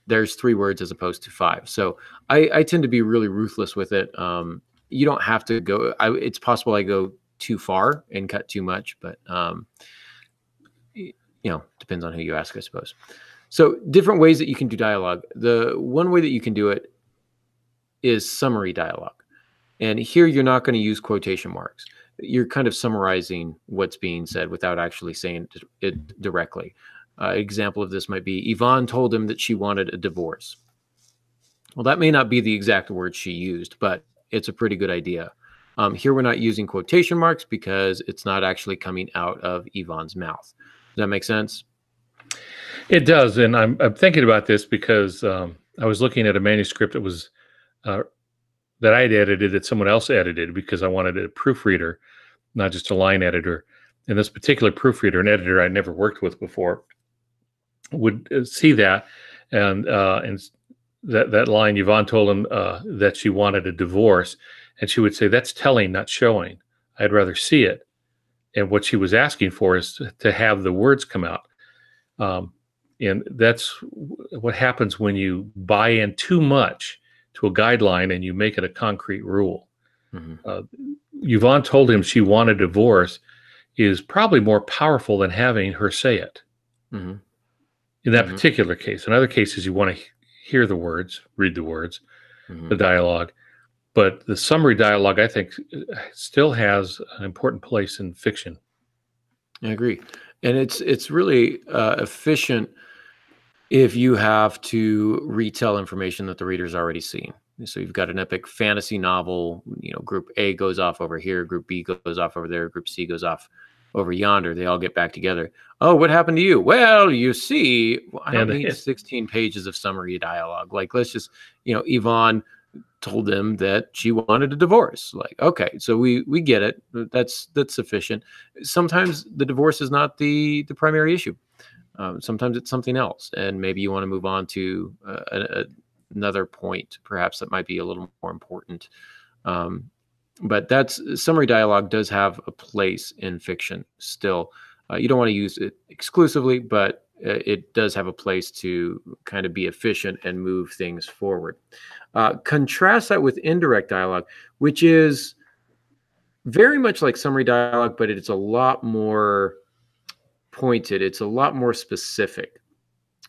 there's 3 words as opposed to 5. So I tend to be really ruthless with it. You don't have to go. It's possible I go too far and cut too much, but depends on who you ask, I suppose. So different ways that you can do dialogue. The one way that you can do it is summary dialogue. And here you're not going to use quotation marks. You're kind of summarizing what's being said without actually saying it directly. Example of this might be, Yvonne told him that she wanted a divorce. Well, that may not be the exact word she used, but it's a pretty good idea. Here we're not using quotation marks because it's not actually coming out of Yvonne's mouth. Does that make sense? It does, and I'm thinking about this because I was looking at a manuscript that that I'd edited that someone else edited because I wanted a proofreader, not just a line editor. And this particular proofreader, an editor I'd never worked with before, would see that, and that line, Yvonne told him that she wanted a divorce, and she would say, "That's telling, not showing. I'd rather see it." And what she was asking for is to have the words come out. And that's what happens when you buy in too much to a guideline and you make it a concrete rule. Yvonne told him she wanted a divorce is probably more powerful than having her say it. In that particular case. In other cases, you want to hear the words, read the words, the dialogue. But the summary dialogue, I think, still has an important place in fiction. I agree. And it's really efficient if you have to retell information that the reader's already seen. So you've got an epic fantasy novel, group A goes off over here, group B goes off over there, group C goes off over yonder. They all get back together. Oh, what happened to you? Well, you see, I don't need 16 pages of summary dialogue. Like, let's just, Yvonne told them that she wanted a divorce. Like, okay, so we get it. That's sufficient. Sometimes the divorce is not the primary issue. Sometimes it's something else, and maybe you want to move on to another point, perhaps that might be a little more important. But summary dialogue does have a place in fiction still. You don't want to use it exclusively, but it does have a place to kind of be efficient and move things forward. Contrast that with indirect dialogue, which is very much like summary dialogue, but it's a lot more pointed. It's a lot more specific.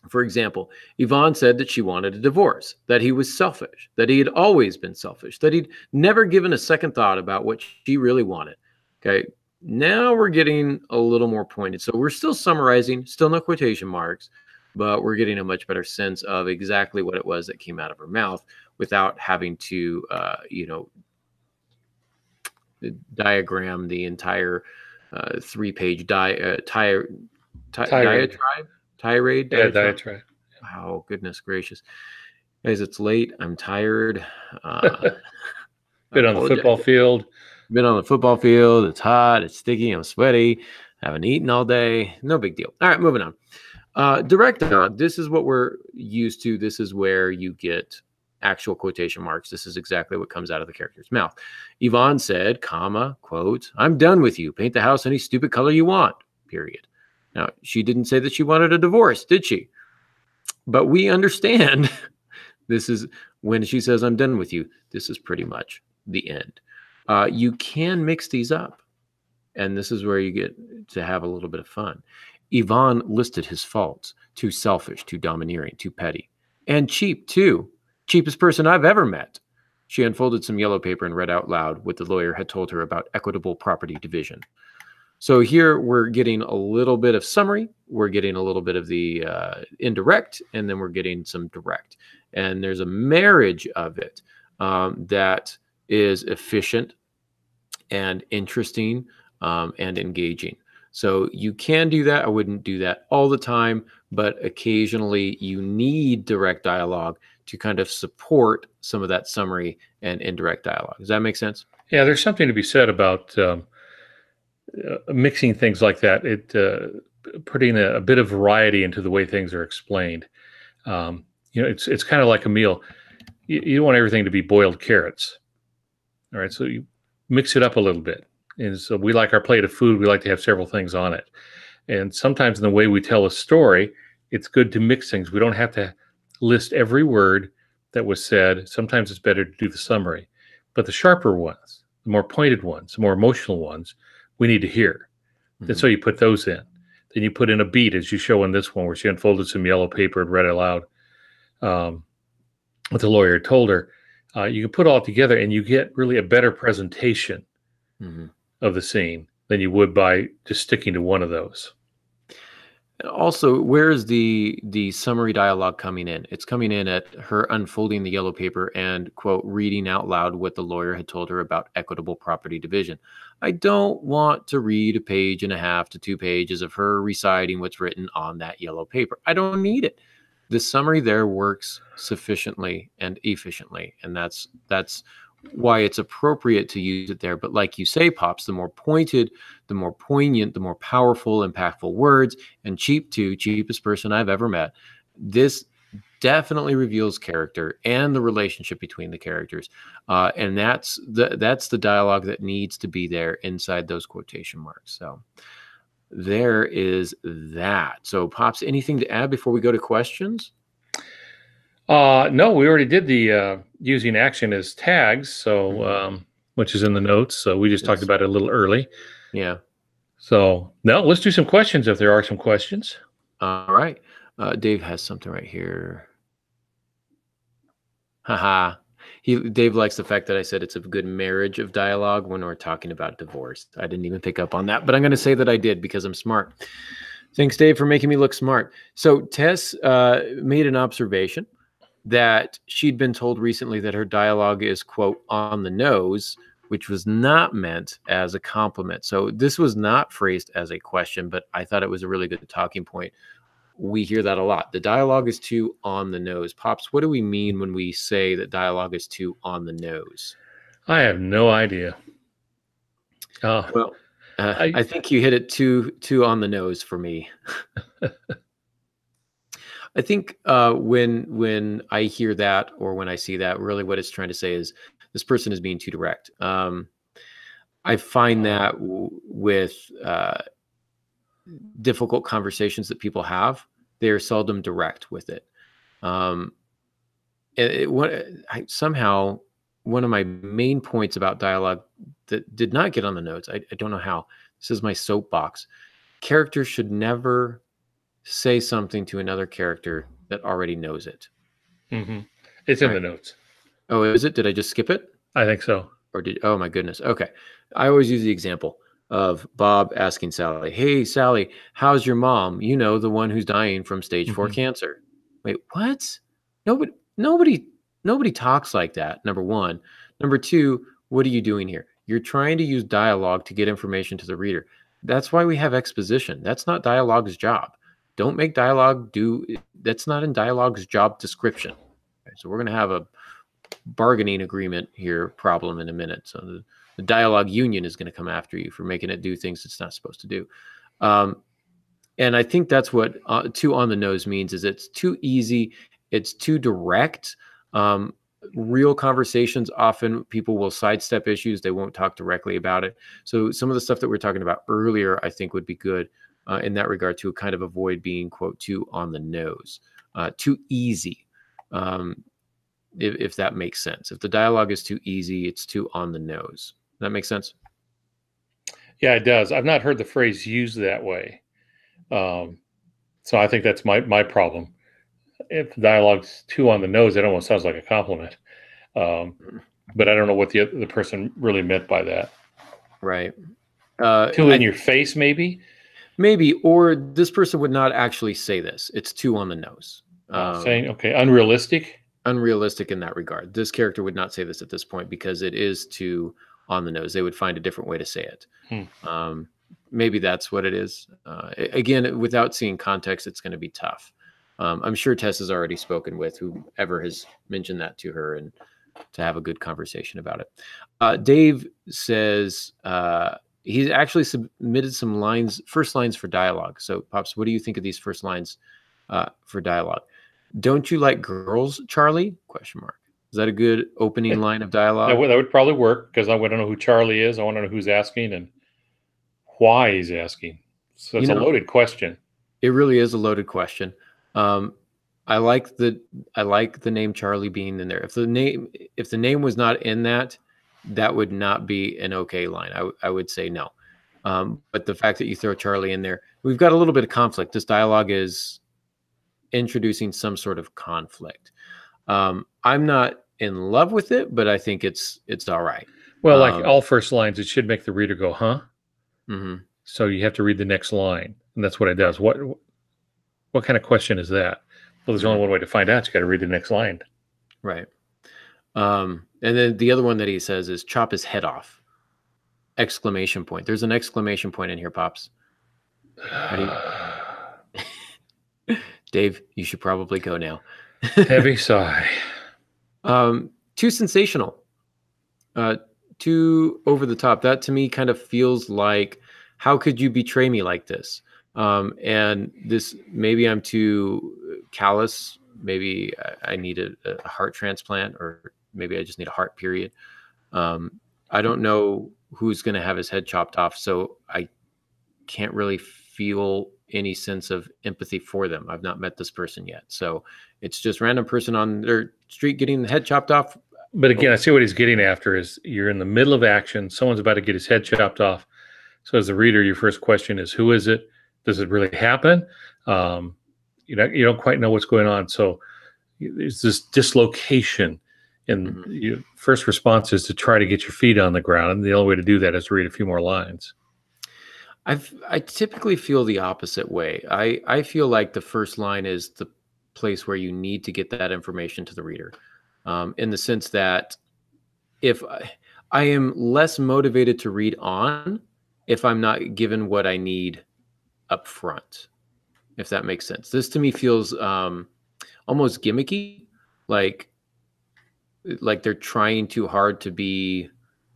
For example, Yvonne said that she wanted a divorce, that he was selfish, that he had always been selfish, that he'd never given a second thought about what she really wanted. Okay, now we're getting a little more pointed. So we're still summarizing, still no quotation marks, but we're getting a much better sense of exactly what it was that came out of her mouth without having to, diagram the entire 3-page diatribe. Tirade? Yeah, diatribe. Wow, goodness gracious. Guys, it's late. I'm tired. Been on the football field. Been on the football field. It's hot. It's sticky. I'm sweaty. Haven't eaten all day. No big deal. All right, moving on. Direct dialogue. This is what we're used to. This is where you get actual quotation marks. This is exactly what comes out of the character's mouth. Yvonne said, comma, quote, "I'm done with you. Paint the house any stupid color you want, period." Now, she didn't say that she wanted a divorce, did she? But we understand this is when she says, "I'm done with you," this is pretty much the end. You can mix these up, and this is where you get to have a little bit of fun. Yvonne listed his faults: too selfish, too domineering, too petty, and cheap, too. Cheapest person I've ever met. She unfolded some yellow paper and read out loud what the lawyer had told her about equitable property division. So here we're getting a little bit of summary, we're getting a little bit of the indirect, and then we're getting some direct. And there's a marriage of it that is efficient and interesting and engaging. So you can do that. I wouldn't do that all the time, but occasionally you need direct dialogue to kind of support some of that summary and indirect dialogue. Does that make sense? Yeah, there's something to be said about mixing things like that. It putting a bit of variety into the way things are explained. It's kind of like a meal. You don't want everything to be boiled carrots. All right, so you mix it up a little bit. And so we like our plate of food. We like to have several things on it. And sometimes in the way we tell a story, it's good to mix things. We don't have to list every word that was said. Sometimes it's better to do the summary. But the sharper ones, the more pointed ones, the more emotional ones, we need to hear. And so you put those in. Then you put in a beat, as you show in this one, where she unfolded some yellow paper and read aloud what the lawyer told her. You can put all together and you get really a better presentation of the scene than you would by just sticking to one of those. Also, where is the summary dialogue coming in? It's coming in at her unfolding the yellow paper and, quote, reading out loud what the lawyer had told her about equitable property division. I don't want to read 1.5 pages to 2 pages of her reciting what's written on that yellow paper. I don't need it. The summary there works sufficiently and efficiently, and that's why it's appropriate to use it there. But like you say, Pops, the more pointed, the more poignant, the more powerful, impactful words, and cheapest person I've ever met. This definitely reveals character and the relationship between the characters. And that's the dialogue that needs to be there inside those quotation marks. So there is that. So Pops, anything to add before we go to questions? No, we already did the using action as tags, so which is in the notes. So we just talked about it a little early. Yeah. So now let's do some questions if there are some questions. All right. Dave has something right here. Haha. Dave likes the fact that I said it's a good marriage of dialogue when we're talking about divorce. I didn't even pick up on that, but I'm going to say that I did because I'm smart. Thanks, Dave, for making me look smart. So Tess made an observation that she'd been told recently that her dialogue is, quote, on the nose, which was not meant as a compliment. So this was not phrased as a question, but I thought it was a really good talking point. We hear that a lot. The dialogue is too on the nose. Pops, what do we mean when we say that dialogue is too on the nose? I have no idea. Well, I think you hit it too on the nose for me. I think when I hear that or when I see that, really what it's trying to say is this person is being too direct. I find that with difficult conversations that people have, they're seldom direct with it. Somehow, one of my main points about dialogue that did not get on the notes, I don't know how, this is my soapbox. Characters should never say something to another character that already knows it. Mm-hmm. It's in the notes. Oh, is it? Did I just skip it? I think so. Or oh my goodness. Okay. I always use the example of Bob asking Sally, "Hey, Sally, how's your mom? You know, the one who's dying from stage 4 cancer." Wait, what? Nobody talks like that, number one. Number two, what are you doing here? You're trying to use dialogue to get information to the reader. That's why we have exposition. That's not dialogue's job. Don't make dialogue that's not in dialogue's job description. Okay, so we're going to have a bargaining agreement here problem in a minute. So the dialogue union is going to come after you for making it do things it's not supposed to do. And I think that's what too on the nose means, is it's too easy. It's too direct. Real conversations, often people will sidestep issues. They won't talk directly about it. So some of the stuff that we were talking about earlier, I think would be good in that regard to kind of avoid being, quote, too on the nose, too easy. If that makes sense. If the dialogue is too easy, it's too on the nose. Does that make sense? Yeah, it does. I've not heard the phrase used that way. So I think that's my problem. If the dialogue's too on the nose, it almost sounds like a compliment. But I don't know what the person really meant by that. Right. Too in your face, maybe? Maybe, or this person would not actually say this. It's too on the nose. Saying, okay, unrealistic? Unrealistic in that regard. This character would not say this at this point because it is too on the nose. They would find a different way to say it. Maybe that's what it is. Again, without seeing context, it's going to be tough. I'm sure Tess has already spoken with whoever has mentioned that to her and to have a good conversation about it. Dave says he's actually submitted some first lines for dialogue. So, Pops, what do you think of these first lines for dialogue? "Don't you like girls, Charlie?" ? Is that a good opening line of dialogue? That would probably work because I want to know who Charlie is. I want to know who's asking and why he's asking. So it's a loaded question. It really is a loaded question. I like the name Charlie being in there. If the name was not in that would not be an okay line. I would say no. But the fact that you throw Charlie in there, we've got a little bit of conflict. This dialogue is introducing some sort of conflict. I'm not in love with it, but I think it's all right. Well, like all first lines, it should make the reader go, huh? Mm-hmm. So you have to read the next line, and that's what it does. What kind of question is that? Well, there's only one way to find out. You got to read the next line. Right. And then the other one that he says is "chop his head off!" ! There's an exclamation point in here, Pops. Dave, you should probably go now. Heavy sigh. Too sensational. Too over the top. That to me kind of feels like, how could you betray me like this? And this, maybe I'm too callous. Maybe I need a heart transplant, or maybe I just need a heart, period. I don't know who's going to have his head chopped off, so I can't really feel any sense of empathy for them. I've not met this person yet, so it's just random person on their street getting the head chopped off. But again, I see what he's getting after is you're in the middle of action. Someone's about to get his head chopped off. So as the reader, your first question is, who is it? Does it really happen? You don't quite know what's going on. So there's this dislocation. And your first response is to try to get your feet on the ground. And the only way to do that is to read a few more lines. I typically feel the opposite way. I feel like the first line is the place where you need to get that information to the reader, in the sense that if I am less motivated to read on if I'm not given what I need up front, if that makes sense. This to me feels almost gimmicky, like they're trying too hard to be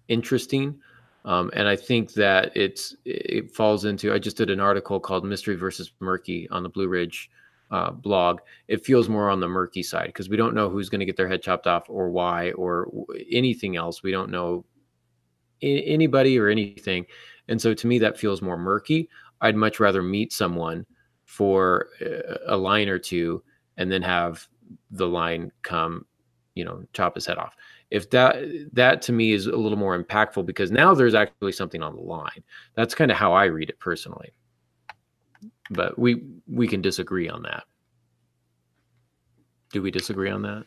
interesting. And I think that it falls into, I just did an article called Mystery versus Murky on the Blue Ridge blog. It feels more on the murky side because we don't know who's going to get their head chopped off or why or anything else. We don't know anybody or anything. And so to me, that feels more murky. I'd much rather meet someone for a line or two and then have the line come, chop his head off. If that to me is a little more impactful because now there's actually something on the line. That's kind of how I read it personally. But we can disagree on that. Do we disagree on that?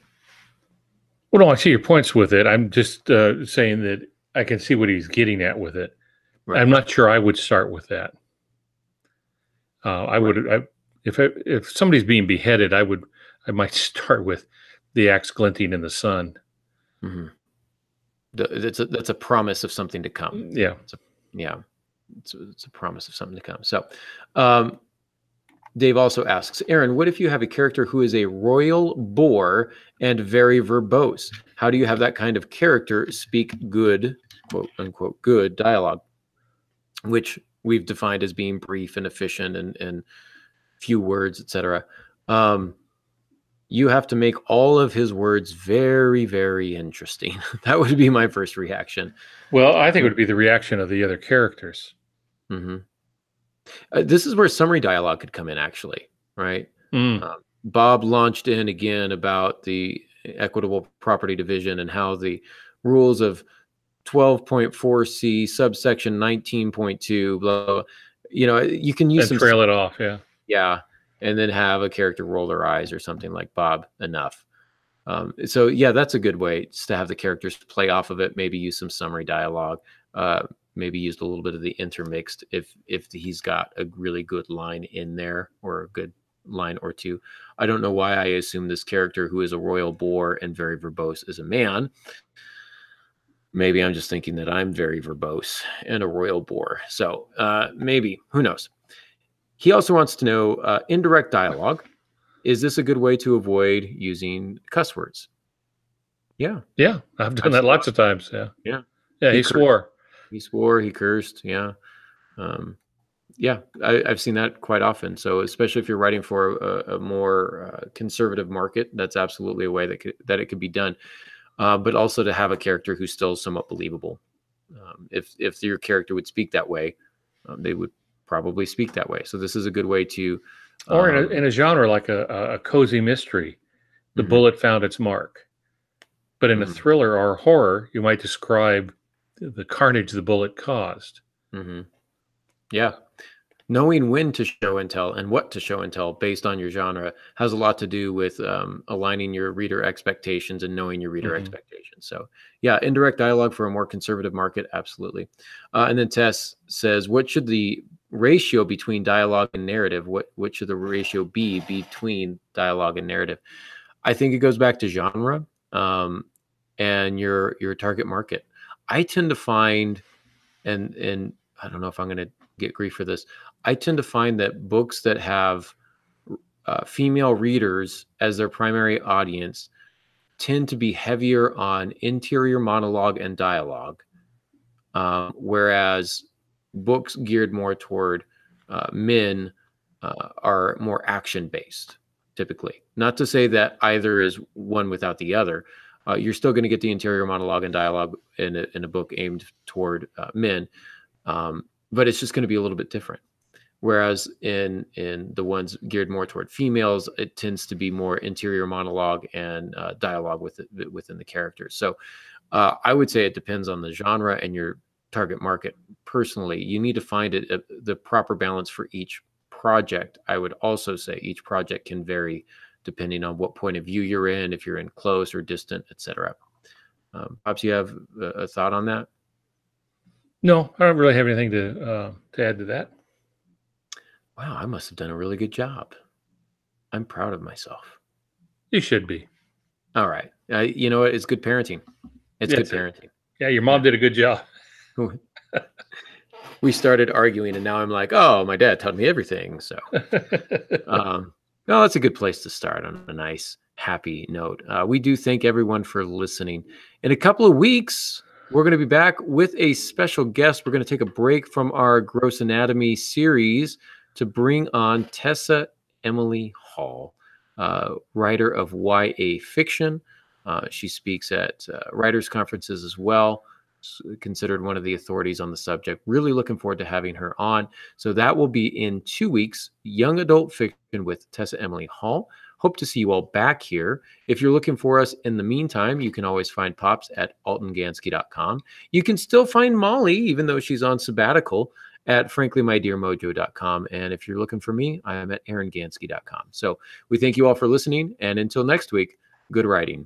Well, no, I see your points with it. I'm just saying that I can see what he's getting at with it. Right. I'm not sure I would start with that. If somebody's being beheaded, I might start with the axe glinting in the sun. Mm-hmm. That's a promise of something to come. Yeah. It's a promise of something to come. So, Dave also asks, Aaron, what if you have a character who is a royal bore and very verbose? How do you have that kind of character speak good, quote unquote, good dialogue, which we've defined as being brief and efficient and few words, etc. You have to make all of his words very, very interesting. That would be my first reaction. Well, I think it would be the reaction of the other characters. Mm-hmm. This is where summary dialogue could come in, actually, right? Bob launched in again about the equitable property division and how the rules of 12.4C subsection 19.2, blah, blah, you can use and trail it off. Yeah. Yeah. And then have a character roll their eyes or something like Bob enough. So yeah, that's a good way just to have the characters play off of it. Maybe use some summary dialogue. Maybe used a little bit of the intermixed if he's got a really good line in there or a good line or two. I don't know why I assume this character who is a royal boar and very verbose is a man. Maybe I'm just thinking that I'm very verbose and a royal boar. So maybe, who knows? He also wants to know indirect dialogue. Is this a good way to avoid using cuss words? Yeah. Yeah. I've done that lots of times. Yeah. Yeah. Yeah. He swore. He swore, he cursed. Yeah. I've seen that quite often. So especially if you're writing for a more conservative market, that's absolutely a way that it could be done. But also to have a character who's still somewhat believable. If your character would speak that way, they would probably speak that way. So this is a good way to... or in a genre like a cozy mystery, the bullet found its mark. But in a thriller or a horror, you might describe the carnage the bullet caused. Yeah. Knowing when to show and tell and what to show and tell based on your genre has a lot to do with aligning your reader expectations and knowing your reader expectations. So yeah, indirect dialogue for a more conservative market, absolutely. And then Tess says, what should the ratio between dialogue and narrative? What should the ratio be between dialogue and narrative? I think it goes back to genre and your target market. I tend to find, and I don't know if I'm going to get grief for this, I tend to find that books that have female readers as their primary audience tend to be heavier on interior monologue and dialogue, whereas books geared more toward men are more action-based, typically. Not to say that either is one without the other. You're still going to get the interior monologue and dialogue in a book aimed toward men, but it's just going to be a little bit different. Whereas in the ones geared more toward females, it tends to be more interior monologue and dialogue within the characters. So I would say it depends on the genre and your target market. Personally, you need to find the proper balance for each project. I would also say each project can vary depending on what point of view you're in, if you're in close or distant, etc. Pops, you have a thought on that? No, I don't really have anything to add to that. Wow, I must have done a really good job. I'm proud of myself. You should be. All right. You know what? It's good parenting. It's good parenting. Yeah, your mom did a good job. We started arguing, and now I'm like, oh, my dad taught me everything. So, no, that's a good place to start on a nice, happy note. We do thank everyone for listening. In a couple of weeks, we're going to be back with a special guest. We're going to take a break from our Gross Anatomy series to bring on Tessa Emily Hall, writer of YA fiction. She speaks at writers' conferences as well, considered one of the authorities on the subject. Really looking forward to having her on. So that will be in 2 weeks, Young Adult Fiction with Tessa Emily Hall. Hope to see you all back here. If you're looking for us in the meantime, you can always find Pops at altongansky.com. You can still find Molly, even though she's on sabbatical, at franklymydearmojo.com. And if you're looking for me, I am at aarongansky.com. So we thank you all for listening. And until next week, good writing.